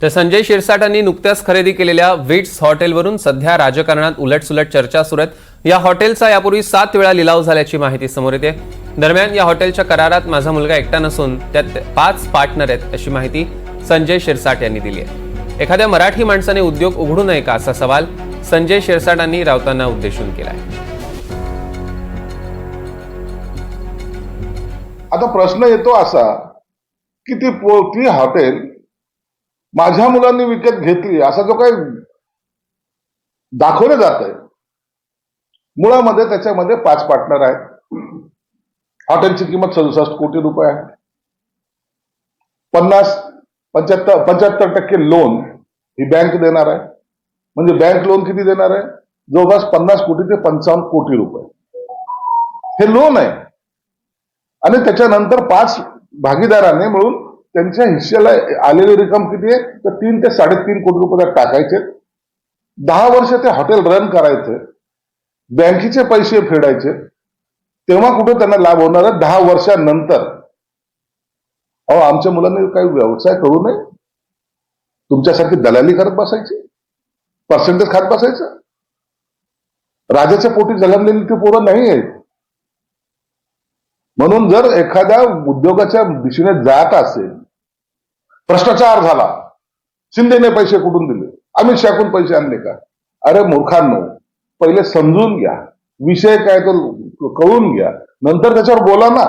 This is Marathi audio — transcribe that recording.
तर संजय शिरसाटांनी नुकत्याच खरेदी केलेल्या विट्स हॉटेलवरून सध्या राजकारणात उलटसुलट चर्चा सुरू आहेत। या हॉटेलचा यापूर्वी 7 वेळा लिलाव झाल्याची माहिती समोर येते। दरम्यान या हॉटेलच्या करारात माझा मुलगा एकटा नसून त्यात 5 पार्टनर आहेत अशी माहिती संजय शिरसाट यांनी दिली आहे। एखाद्या मराठी माणसाने उद्योग उघडू नये का असा सवाल संजय शिरसाटांनी राऊतांना उद्देशून केला आहे। आता प्रश्न येतो असा की ती हॉटेल माझ्या मुलांनी विकत घेतली असा जो काही दाखवलं जात आहे, मुळामध्ये त्याच्यामध्ये 5 पार्टनर आहेत। हॉटेलची किंमत 67 कोटी रुपये आहे। 75% लोन ही बँक देणार आहे। म्हणजे बँक लोन किती देणार आहे? जवळपास 50 कोटी ते 55 कोटी रुपये हे लोन आहे। आणि त्याच्यानंतर 5 भागीदारांनी मिळून त्यांच्या हिश्श्याला आलेली रक्कम किती आहे? तर 3 ते 3.5 कोटी रुपये टाकायचे। 10 वर्ष ते हॉटेल रन करायचे, बँकेचे पैसे फेडायचे, तेव्हा कुठे त्यांना लाभ होणार आहे? 10 वर्षांनंतर। अहो, आमच्या मुलांनी काही व्यवसाय करू नये? तुमच्यासारखी दलाली करत बसायची, पर्सेंटेज खात बसायचं? राजाच्या पोटी जन्मलेली ती पोरं नाही आहेत। म्हणून जर एखाद्या उद्योगाच्या दिशेने जात असेल, भ्रष्टाचार झाला, शिंदेने पैसे कुठून दिले, अमित शहाकडून पैसे आणले का? अरे मूर्खांनो, पहिले समजून घ्या, विषय काय तो कळून घ्या, नंतर त्याच्यावर बोला ना।